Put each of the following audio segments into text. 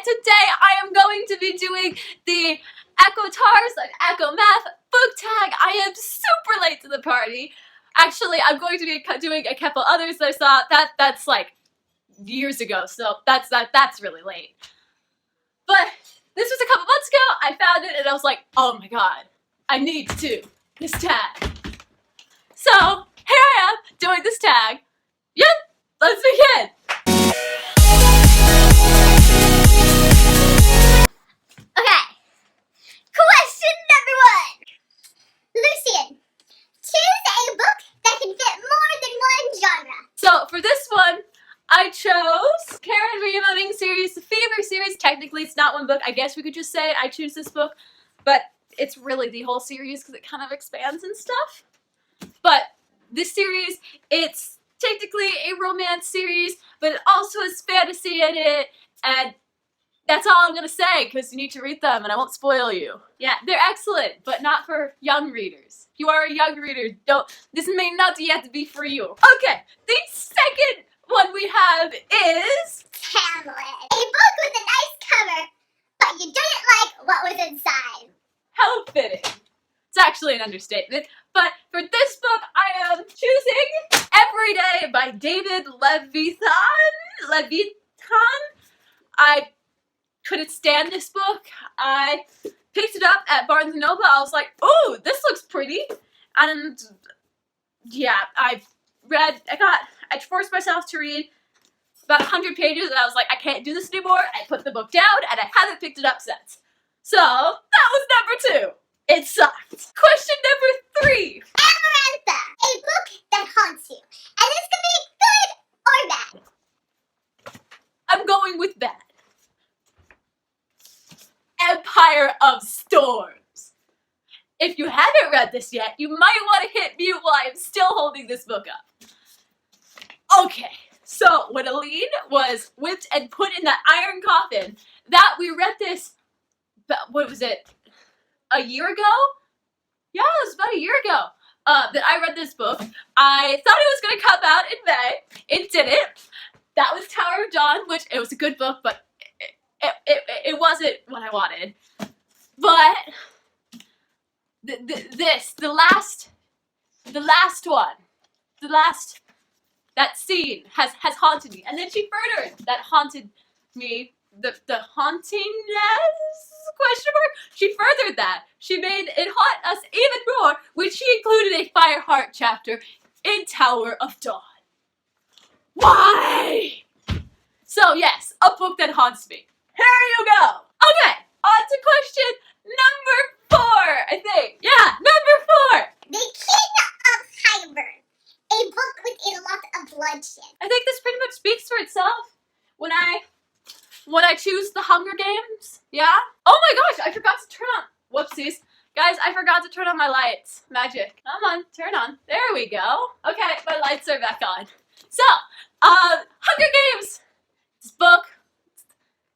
and today I am going to be doing the Acotar's Acomaf book tag. I am super late to the party. Actually, I'm going to be doing a couple others that I saw. That's like years ago, so that's really late. But this was a couple months ago. I found it and I was like, oh my god, I need to do this tag. So here I am doing this tag. Yep, let's begin. Okay, question number 1. Lucian, choose a book that can fit more than one genre. So for this one, I chose Karen Remoting series, the Fever series. Technically, it's not one book. I guess we could just say I choose this book, but it's really the whole series because it kind of expands and stuff. But this series, it's technically a romance series, but it also has fantasy in it, and that's all I'm gonna say because you need to read them and I won't spoil you. Yeah, they're excellent, but not for young readers. If you are a young reader, this may not yet be for you. Okay, the second one we have is Hamlet, a book with a nice cover, but you didn't like what was inside. How fitting. It's actually an understatement, but for this book I am choosing Every Day by David Leviathan. I couldn't stand this book. I picked it up at Barnes & Noble. I was like, oh, this looks pretty. And yeah, I forced myself to read about 100 pages and I was like, I can't do this anymore. I put the book down and I haven't picked it up since. So that was number 2. It sucked. Question number 3. Amarantha, a book that haunts you. And this can be good or bad. I'm going with bad. Empire of Storms. If you haven't read this yet, you might want to hit mute while I'm still holding this book up. Okay, so when Aline was whipped and put in that iron coffin, we read this, what was it, a year ago? Yeah, it was about a year ago that I read this book. I thought it was going to come out in May. It didn't. That was Tower of Dawn, which it was a good book, but it wasn't what I wanted. But that scene has haunted me. And then she furthered that haunted me. The hauntingness? Question mark? She furthered that. She made it haunt us even more when she included a Fireheart chapter in Tower of Dawn. Why? So yes, a book that haunts me. Here you go. Okay, on to question number 4, I think. Yeah, number 4. The King of Hybern, a book with a lot of bloodshed. I think this pretty much speaks for itself. When I choose the Hunger Games, yeah? Oh my gosh, I forgot to turn on, whoopsies. Guys, I forgot to turn on my lights. Magic. Come on, turn on. There we go. Okay, my lights are back on. So, Hunger Games.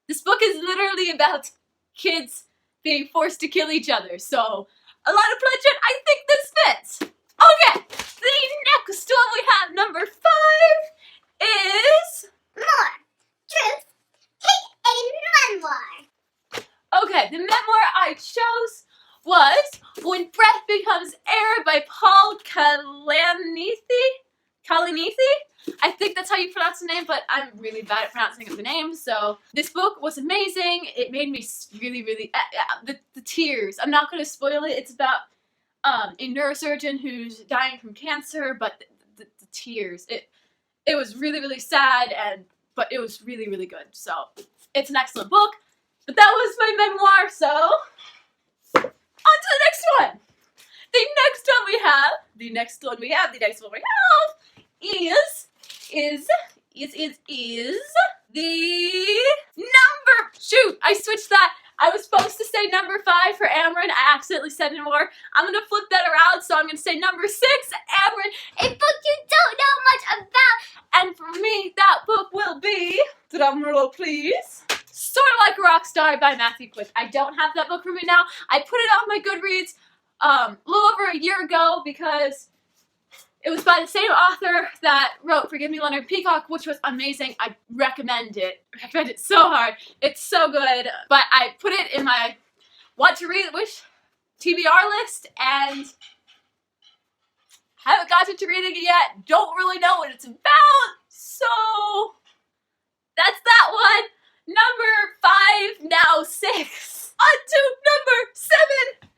This book is literally about kids being forced to kill each other, so a lot of bloodshed. I think this fits. Okay, the next one we have, number 5, is More Truth. Pick a memoir. Okay, the memoir I chose was When Breath Becomes Air by Paul Kalanithi. I think that's how you pronounce the name, but I'm really bad at pronouncing the name, so this book was amazing. It made me really, the tears. I'm not going to spoil it. It's about a neurosurgeon who's dying from cancer, but the tears. It was really sad, but it was really good. So it's an excellent book. But that was my memoir, so on to the next one. The next one we have is the number, shoot, I switched that. I was supposed to say number 5 for Amarin. I accidentally said it more. I'm going to flip that around, so I'm going to say number 6, Amarin, a book you don't know much about. And for me, that book will be, drumroll please, Sort of Like a Rock Star by Matthew Quick. I don't have that book for me now. I put it on my Goodreads a little over a year ago because It was by the same author that wrote Forgive Me Leonard Peacock, which was amazing. I recommend it. I recommend it so hard. It's so good. But I put it in my want to read wish TBR list and haven't gotten to reading it yet. Don't really know what it's about. So that's that one. Number 5, now 6. On to number 7.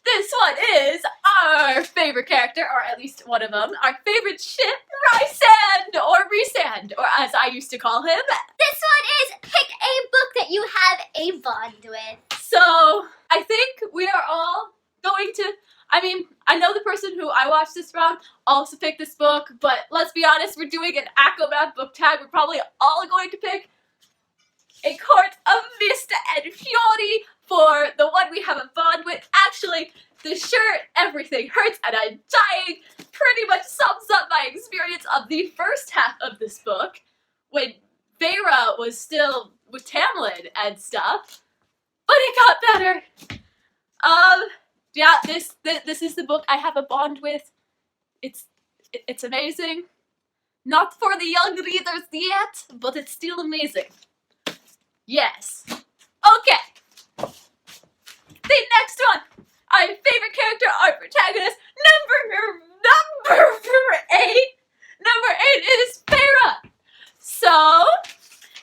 This one is our favorite character, or at least one of them, our favorite ship, Rysand, or Rysand, or as I used to call him. This one is pick a book that you have a bond with. So, I think we are all going to, I know the person who I watched this from also picked this book, but let's be honest, we're doing an Acomaf book tag. We're probably all going to pick A Court of Mist and Fury for the one we have a bond with. Actually, the shirt, Everything Hurts and I'm Dying, pretty much sums up my experience of the first half of this book, when Feyre was still with Tamlin and stuff, but it got better. Yeah, this is the book I have a bond with. It's amazing. Not for the young readers yet, but it's still amazing. Yes. Okay. The next one, our favorite character, our protagonist, number 8. Number 8 is Feyre. So,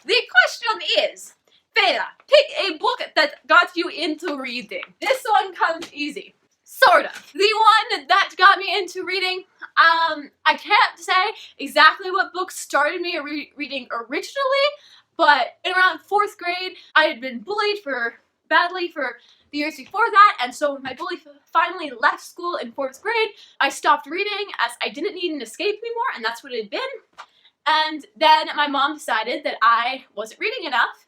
the question is, Feyre, pick a book that got you into reading. This one comes easy. Sort of. The one that got me into reading, I can't say exactly what book started me reading originally, but in around 4th grade, I had been bullied badly for the years before that, and so when my bully finally left school in 4th grade, I stopped reading as I didn't need an escape anymore, and that's what it had been. And then my mom decided that I wasn't reading enough,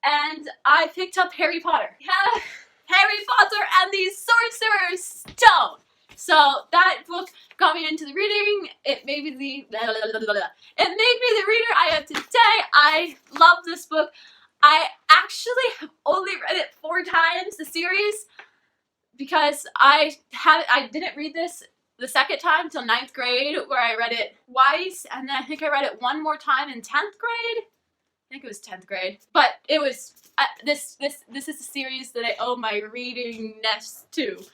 and I picked up Harry Potter. Yeah, Harry Potter and the Sorcerer's Stone. So that book got me into the reading. It made me the reader I am today. I love this book. I actually have only read it 4 times, the series, because I didn't read this the second time till 9th grade, where I read it twice, and then I think I read it one more time in 10th grade. I think it was 10th grade. But it was, this is a series that I owe my readingness to.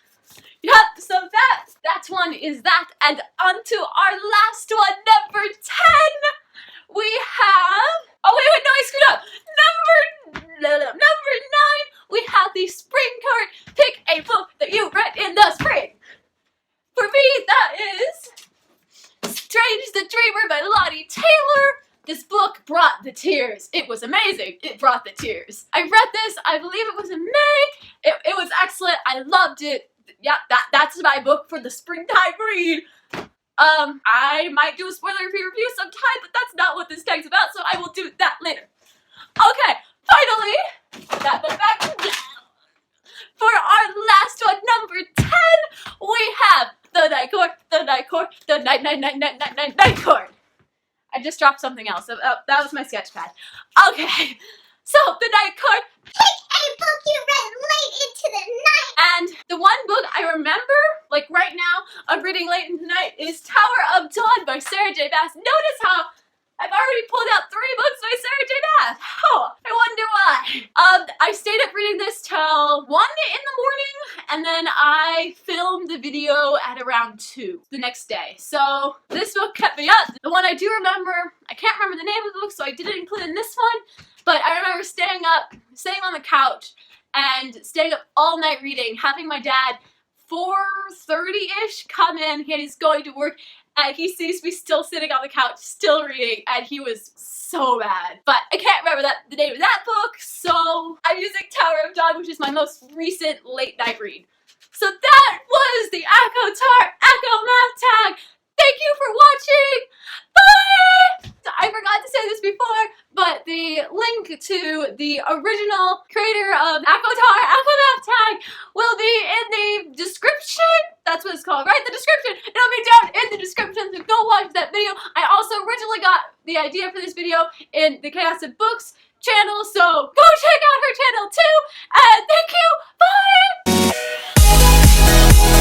Yep, so that one is that, and on to our last one, number 10! We have, oh wait, no, I screwed up! Number 9, we have the spring card. Pick a book that you read in the spring. For me, that is Strange the Dreamer by Lottie Taylor. This book brought the tears. It was amazing. It brought the tears. I read this, I believe it was in May. It was excellent. I loved it. Yeah, that's my book for the springtime read. I might do a spoiler-free review sometime, but that's not what this tag's about, so I will do that later. Okay, finally, that book back down. For our last one, number 10, we have the Night Court, the Night Court, the Night Court. I just dropped something else. That was my sketch pad. Okay, so the Night Court. Pick a book you read late into the night. And the one book I remember, like right now, of reading late into the night is Tower of Dawn by Sarah J. Maas. Notice how I've already pulled out 3 books by Sarah J. Maas. Oh, I wonder why. I stayed up reading this till 1 in the morning, and then I filmed the video at around 2 the next day. So this book kept me up. The one I do remember, I can't remember the name of the book, so I didn't include it in this one, but I remember staying on the couch and staying up all night reading, having my dad 4:30-ish come in. He's going to work, and he sees me still sitting on the couch, still reading, and he was so mad. But I can't remember the name of that book, so I'm using Tower of Dawn, which is my most recent late night read. So that was the Acotar Acomaf tag. Thank you for watching. Bye! I forgot to say this before, but the link to the original creator of Acotar Acomaf tag will be in the description. That's what it's called, right? The description. It'll be down in the description, so go watch that video. I also originally got the idea for this video in the Chaos of Books channel, so go check out her channel too. And thank you. Bye!